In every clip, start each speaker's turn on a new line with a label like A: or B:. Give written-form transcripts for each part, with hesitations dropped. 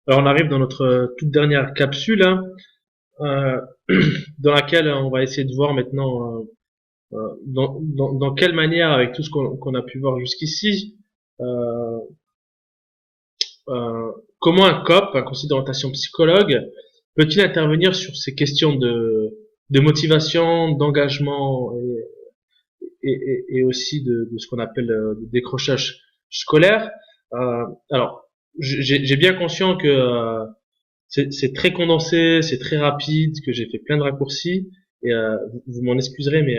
A: Alors on arrive dans notre toute dernière capsule, hein, euh, dans laquelle on va essayer de voir maintenant dans quelle manière, avec tout ce qu'on a pu voir jusqu'ici, euh, euh, comment un COP, un conseiller d'orientation psychologue, peut-il intervenir sur ces questions de motivation, d'engagement et aussi de ce qu'on appelle le décrochage scolaire. Alors, j'ai bien conscient que c'est très condensé, c'est très rapide, que j'ai fait plein de raccourcis. Et vous m'en excuserez, mais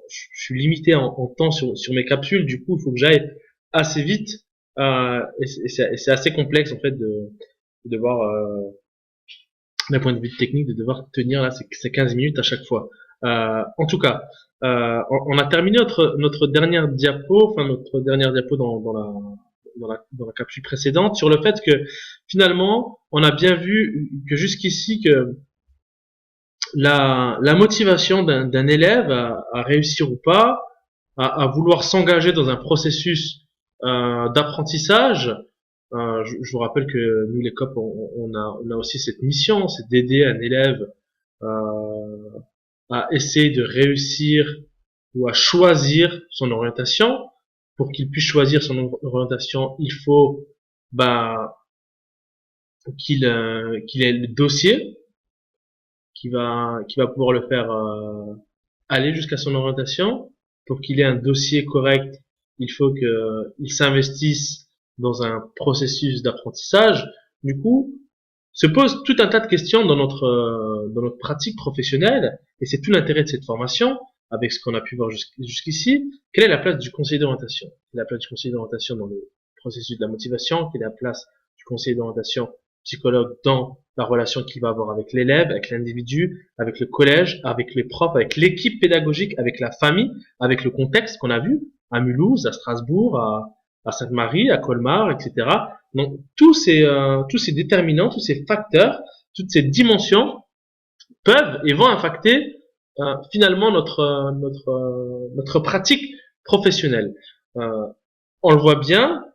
A: je suis limité en temps sur mes capsules. Du coup, il faut que j'aille assez vite. Et c'est assez complexe en fait de devoir, d'un point de vue technique, de devoir tenir là ces 15 minutes à chaque fois. En tout cas, on a terminé notre dernière diapo, enfin notre dernière diapo dans la capsule précédente, sur le fait que finalement, on a bien vu que jusqu'ici que la motivation d'un élève à réussir ou pas, à vouloir s'engager dans un processus d'apprentissage. Je vous rappelle que nous, les COP, on a aussi cette mission, c'est d'aider un élève euh, à essayer de réussir ou à choisir son orientation. Pour qu'il puisse choisir son orientation, il faut bah, qu'il ait le dossier qui va pouvoir le faire aller jusqu'à son orientation. Pour qu'il ait un dossier correct, il faut qu'il s'investisse dans un processus d'apprentissage. Du coup, se pose tout un tas de questions dans notre pratique professionnelle, et c'est tout l'intérêt de cette formation, avec ce qu'on a pu voir jusqu'ici. Quelle est la place du conseiller d'orientation? Quelle est la place du conseiller d'orientation dans le processus de la motivation? Quelle est la place du conseiller d'orientation psychologue dans la relation qu'il va avoir avec l'élève, avec l'individu, avec le collège, avec les profs, avec l'équipe pédagogique, avec la famille, avec le contexte qu'on a vu à Mulhouse, à Strasbourg, à Sainte-Marie, à Colmar, etc. Donc tous ces déterminants, tous ces facteurs, toutes ces dimensions peuvent et vont impacter finalement notre pratique professionnelle. Euh, on le voit bien,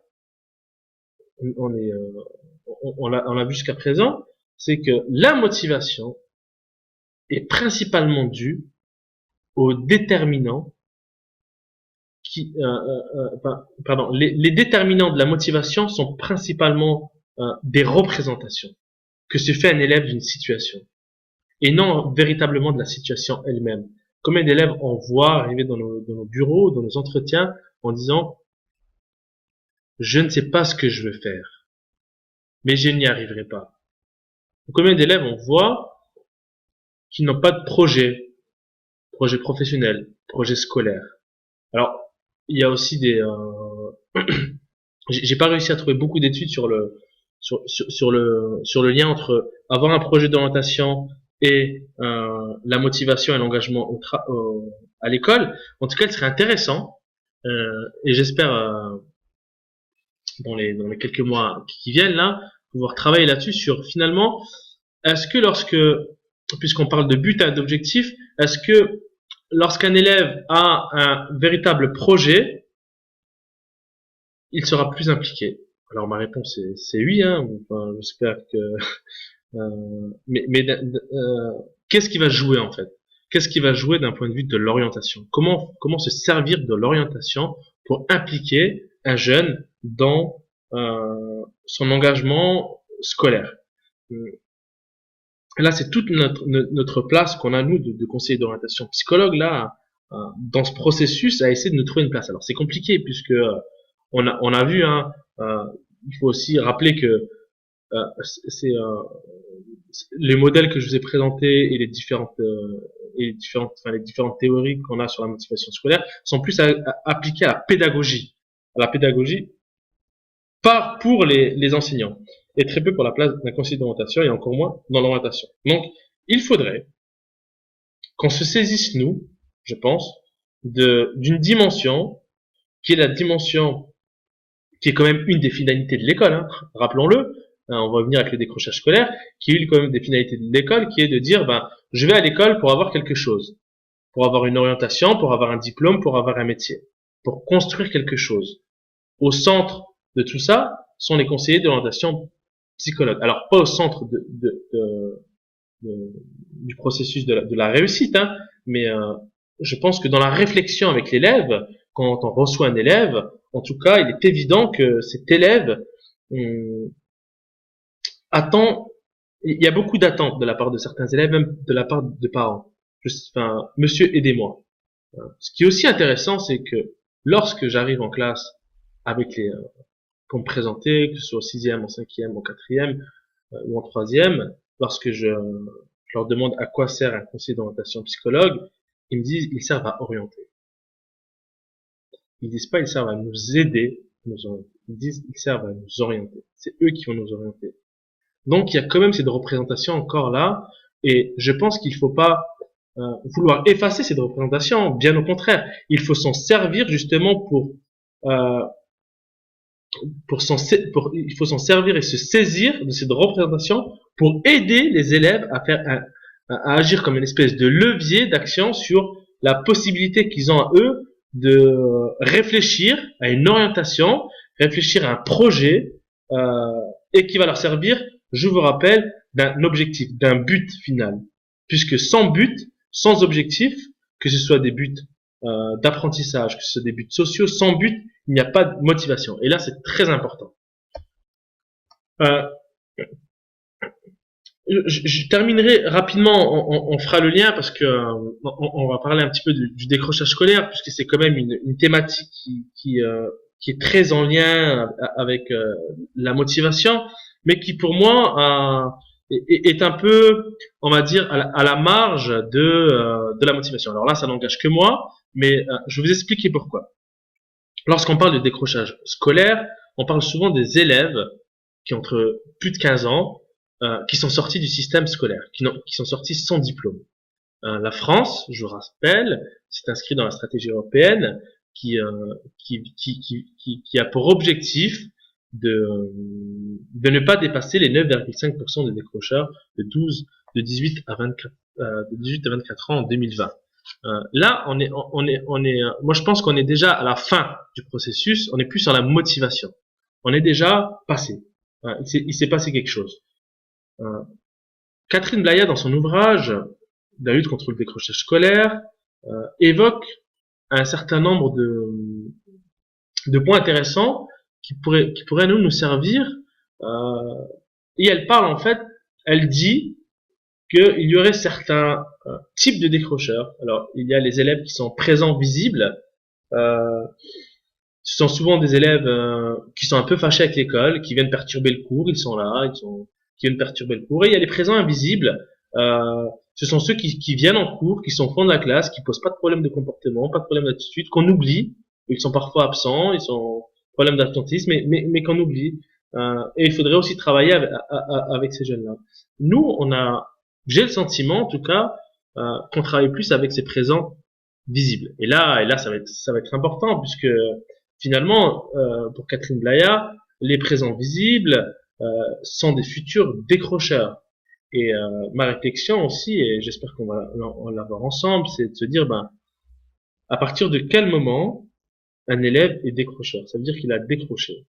A: on est on l'a vu jusqu'à présent, c'est que la motivation est principalement due aux déterminants pardon, les déterminants de la motivation sont principalement des représentations que se fait un élève d'une situation et non véritablement de la situation elle-même. Combien d'élèves on voit arriver dans nos bureaux, dans nos entretiens, en disant je ne sais pas ce que je veux faire, mais je n'y arriverai pas. Combien d'élèves on voit qui n'ont pas de projet professionnel, projet scolaire. Alors, il y a aussi j'ai pas réussi à trouver beaucoup d'études sur le lien entre avoir un projet d'orientation et la motivation et l'engagement à l'école. En tout cas, il serait intéressant et j'espère dans les quelques mois qui viennent là pouvoir travailler là-dessus sur finalement est-ce que puisqu'on parle de but et d'objectif, est-ce que lorsqu'un élève a un véritable projet, il sera plus impliqué? Alors ma réponse c'est oui, hein. Enfin, j'espère que. Mais qu'est-ce qui va jouer en fait? Qu'est-ce qui va jouer d'un point de vue de l'orientation? Comment se servir de l'orientation pour impliquer un jeune dans son engagement scolaire? Là, c'est toute notre place qu'on a nous de conseiller d'orientation psychologue là dans ce processus à essayer de nous trouver une place. Alors c'est compliqué puisque on a vu, hein, il faut aussi rappeler que c'est les modèles que je vous ai présentés et les différentes théories qu'on a sur la motivation scolaire sont plus appliquées à la pédagogie pour les enseignants et très peu pour la place d'un conseiller d'orientation et encore moins dans l'orientation. Donc il faudrait qu'on se saisisse nous, je pense, d'une dimension qui est la dimension qui est quand même une des finalités de l'école, hein, rappelons-le, on va venir avec le décrochage scolaire, qui est une quand même des finalités de l'école, qui est de dire, ben, je vais à l'école pour avoir quelque chose, pour avoir une orientation, pour avoir un diplôme, pour avoir un métier, pour construire quelque chose. Au centre de tout ça sont les conseillers d'orientation psychologue. Alors pas au centre du processus de la réussite, hein, mais je pense que dans la réflexion avec l'élève, quand on reçoit un élève, en tout cas, il est évident que cet élève attend. Il y a beaucoup d'attentes de la part de certains élèves, même de la part de parents. Enfin, monsieur, aidez-moi. Ce qui est aussi intéressant, c'est que lorsque j'arrive en classe avec les pour me présenter, que ce soit au sixième, en cinquième, en quatrième ou en troisième, lorsque je leur demande à quoi sert un conseiller d'orientation psychologue, ils me disent ils servent à orienter. Ils disent pas ils servent à nous aider, nous orienter. Ils disent ils servent à nous orienter. C'est eux qui vont nous orienter. Donc il y a quand même cette représentation encore là, et je pense qu'il faut pas vouloir effacer cette représentation. Bien au contraire, il faut s'en servir justement euh, il faut s'en servir et se saisir de cette représentation pour aider les élèves à agir comme une espèce de levier d'action sur la possibilité qu'ils ont à eux de réfléchir à une orientation, réfléchir à un projet et qui va leur servir, je vous rappelle, d'un objectif, d'un but final. Puisque sans but, sans objectif, que ce soit des buts d'apprentissage, que ce soit des buts sociaux, sans but, il n'y a pas de motivation. Et là, c'est très important. Euh, je terminerai rapidement, on fera le lien parce que on va parler un petit peu du décrochage scolaire, puisque c'est quand même une thématique qui est très en lien avec la motivation, mais qui pour moi est un peu, on va dire, à la marge de la motivation. Alors là, ça n'engage que moi, mais je vais vous expliquer pourquoi. Lorsqu'on parle de décrochage scolaire, on parle souvent des élèves qui ont entre plus de 15 ans, qui sont sortis du système scolaire, qui sont sortis sans diplôme. La France, je vous rappelle, s'est inscrit dans la stratégie européenne qui a pour objectif de ne pas dépasser les 9,5% de décrocheurs de 18 à 24 ans en 2020. Là, moi je pense qu'on est déjà à la fin du processus, on est plus sur la motivation. On est déjà passé. Il s'est passé quelque chose. Catherine Blaya, dans son ouvrage La lutte contre le décrochage scolaire, évoque un certain nombre de points intéressants qui pourraient nous servir. Et elle parle en fait, elle dit qu'il y aurait certains types de décrocheurs. Alors, il y a les élèves qui sont présents, visibles. Ce sont souvent des élèves qui sont un peu fâchés avec l'école, qui viennent perturber le cours. Ils sont là, qui viennent perturber le cours. Et il y a les présents invisibles. Ce sont ceux qui viennent en cours, qui sont au fond de la classe, qui posent pas de problème de comportement, pas de problème d'attitude, qu'on oublie. Ils sont parfois absents, ils sont problème d'attentisme, mais qu'on oublie. Et il faudrait aussi travailler avec ces jeunes-là. Nous, j'ai le sentiment, en tout cas, qu'on travaille plus avec ces présents visibles. Et là, ça va être important, puisque finalement, pour Catherine Blaya, les présents visibles sont des futurs décrocheurs. Et ma réflexion aussi, et j'espère qu'on va l'avoir ensemble, c'est de se dire, à partir de quel moment un élève est décrocheur? Ça veut dire qu'il a décroché.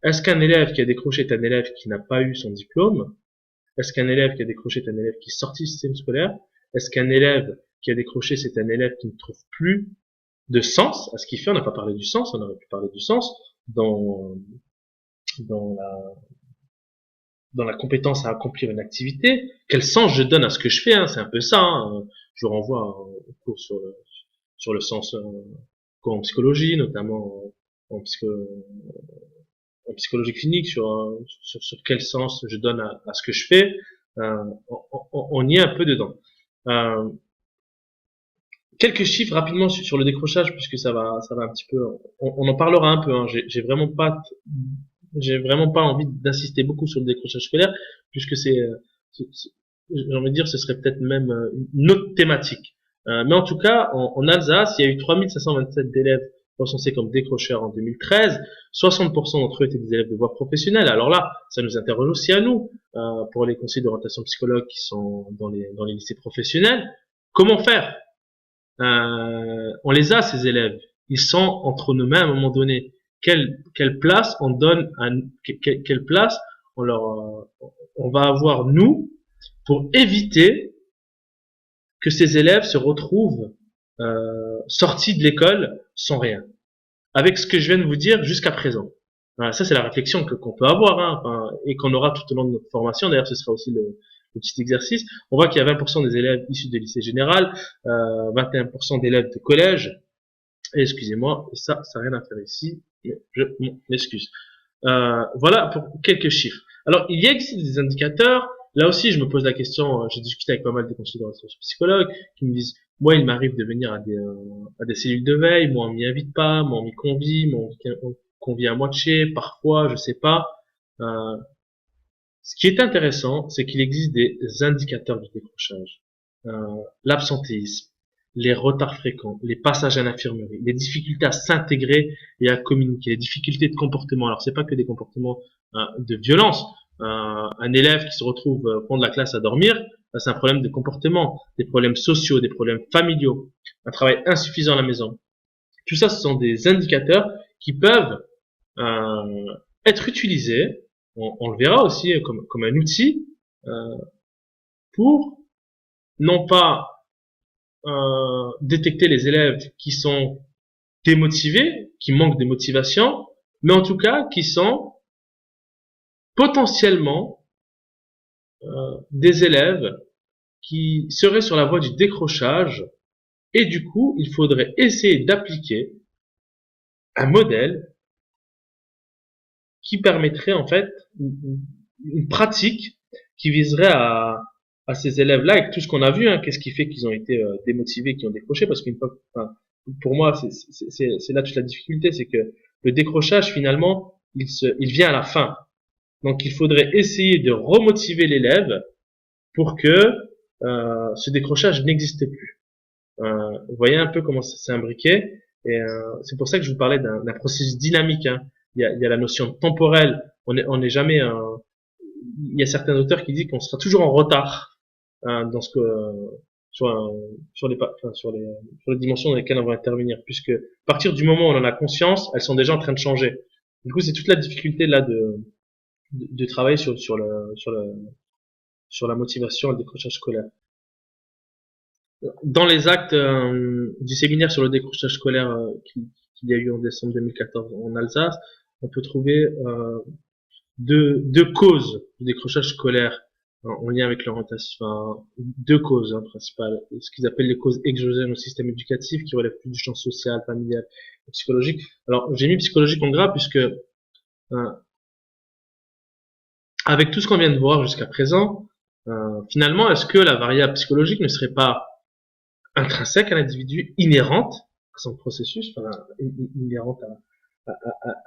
A: Est-ce qu'un élève qui a décroché est un élève qui n'a pas eu son diplôme? Est-ce qu'un élève qui a décroché est un élève qui est sorti du système scolaire? Est-ce qu'un élève qui a décroché, c'est un élève qui ne trouve plus de sens à ce qu'il fait? On n'a pas parlé du sens, on aurait pu parler du sens dans la compétence à accomplir une activité. Quel sens je donne à ce que je fais, hein? C'est un peu ça. Hein. Je renvoie au cours sur le sens en psychologie, notamment en psychologie clinique, sur quel sens je donne à ce que je fais. On y est un peu dedans. Quelques chiffres rapidement sur le décrochage, puisque ça va un petit peu. On en parlera un peu. Hein. J'ai vraiment pas envie d'insister beaucoup sur le décrochage scolaire, puisque j'ai envie de dire, ce serait peut-être même une autre thématique. Mais en tout cas, en Alsace, il y a eu 3527 d'élèves recensés comme décrocheurs en 2013. 60% d'entre eux étaient des élèves de voie professionnelle. Alors là, ça nous interroge aussi à nous, pour les conseillers d'orientation psychologue qui sont dans les lycées professionnels. Comment faire? On les a, ces élèves. Ils sont entre nos mains à un moment donné. quelle place on donne quelle place on va avoir nous pour éviter que ces élèves se retrouvent sortis de l'école sans rien, avec ce que je viens de vous dire jusqu'à présent. Voilà, ça c'est la réflexion qu'on peut avoir, hein, enfin, et qu'on aura tout au long de notre formation. D'ailleurs, ce sera aussi le petit exercice. On voit qu'il y a 20% des élèves issus de lycée général, 21% d'élèves de collège. Et excusez-moi, ça n'a rien à faire ici. Mais je m'excuse. Voilà pour quelques chiffres. Alors, il existe des indicateurs. Là aussi, je me pose la question. J'ai discuté avec pas mal de consultants psychologues qui me disent, moi, il m'arrive de venir à des cellules de veille. Moi, on m'y invite pas. Moi, on m'y convie. Moi, on convie à moitié. Parfois, je sais pas. Ce qui est intéressant, c'est qu'il existe des indicateurs de décrochage. L'absentéisme, les retards fréquents, les passages à l'infirmerie, les difficultés à s'intégrer et à communiquer, les difficultés de comportement. Alors, c'est pas que des comportements de violence. Un élève qui se retrouve au fond de la classe à dormir, c'est un problème de comportement, des problèmes sociaux, des problèmes familiaux, un travail insuffisant à la maison. Tout ça, ce sont des indicateurs qui peuvent être utilisés, on le verra aussi comme un outil pour non pas détecter les élèves qui sont démotivés, qui manquent de motivation, mais en tout cas qui sont potentiellement des élèves qui seraient sur la voie du décrochage, et du coup, il faudrait essayer d'appliquer un modèle qui permettrait en fait une pratique qui viserait à ces élèves-là, avec tout ce qu'on a vu, hein, qu'est-ce qui fait qu'ils ont été démotivés, qu'ils ont décroché, parce qu'une fois, enfin, pour moi, c'est là toute la difficulté, c'est que le décrochage, finalement, il vient à la fin. Donc, il faudrait essayer de remotiver l'élève pour que ce décrochage n'existe plus. Vous voyez un peu comment c'est imbriqué, et c'est pour ça que je vous parlais d'un processus dynamique. Hein. Il y a la notion temporelle. On est jamais. Il y a certains auteurs qui disent qu'on sera toujours en retard dans ce que sur les dimensions dans lesquelles on va intervenir, puisque à partir du moment où on en a conscience, elles sont déjà en train de changer. Du coup, c'est toute la difficulté là de travailler sur la motivation et le décrochage scolaire. Dans les actes du séminaire sur le décrochage scolaire qu'il y a eu en décembre 2014 en Alsace, on peut trouver deux causes du décrochage scolaire en lien avec l'orientation, enfin, deux causes principales, ce qu'ils appellent les causes exogènes au système éducatif, qui relèvent plus du champ social, familial et psychologique. Alors, j'ai mis psychologique en gras puisque avec tout ce qu'on vient de voir jusqu'à présent, finalement, est-ce que la variable psychologique ne serait pas intrinsèque à l'individu, inhérente à son processus, enfin, inhérente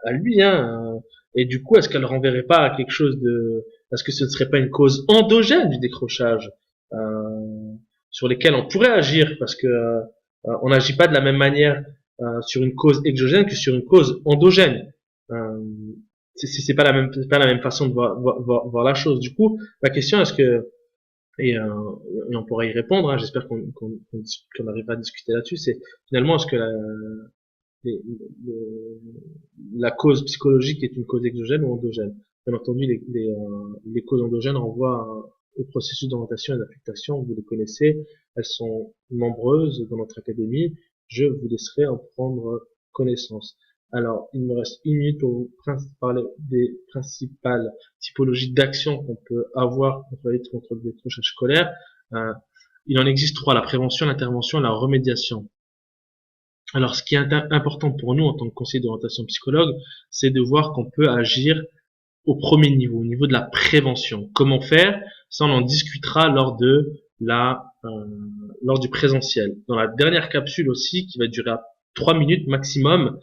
A: à lui, hein, et du coup, est-ce qu'elle ne renverrait pas à quelque chose est-ce que ce ne serait pas une cause endogène du décrochage, sur lesquelles on pourrait agir, parce que on n'agit pas de la même manière sur une cause exogène que sur une cause endogène. C'est pas la même façon de voir la chose. Du coup, la question est-ce que et on pourra y répondre, hein, j'espère qu'on arrivera à discuter là-dessus, c'est finalement est-ce que la cause psychologique est une cause exogène ou endogène. Bien entendu, les causes endogènes renvoient au processus d'orientation et d'affectation, vous les connaissez, elles sont nombreuses dans notre académie, je vous laisserai en prendre connaissance. Alors, il me reste une minute pour vous parler des principales typologies d'action qu'on peut avoir pour lutter contre le décrochage scolaire. Il en existe trois: la prévention, l'intervention et la remédiation. Alors, ce qui est important pour nous en tant que conseiller d'orientation psychologue, c'est de voir qu'on peut agir au premier niveau, au niveau de la prévention. Comment faire? Ça, on en discutera lors du présentiel. Dans la dernière capsule aussi, qui va durer 3 minutes maximum,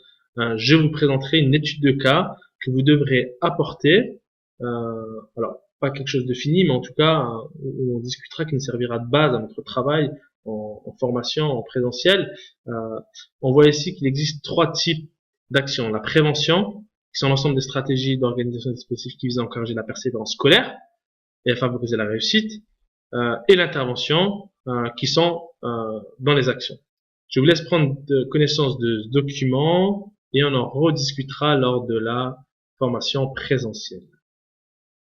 A: je vous présenterai une étude de cas que vous devrez apporter. Alors, pas quelque chose de fini, mais en tout cas, on discutera, qui nous servira de base à notre travail en formation, en présentiel. On voit ici qu'il existe 3 types d'actions. La prévention, qui sont l'ensemble des stratégies d'organisation spécifiques qui visent à encourager la persévérance scolaire et à favoriser la réussite, et l'intervention, qui sont dans les actions. Je vous laisse prendre connaissance de ce document. et on en rediscutera lors de la formation présentielle.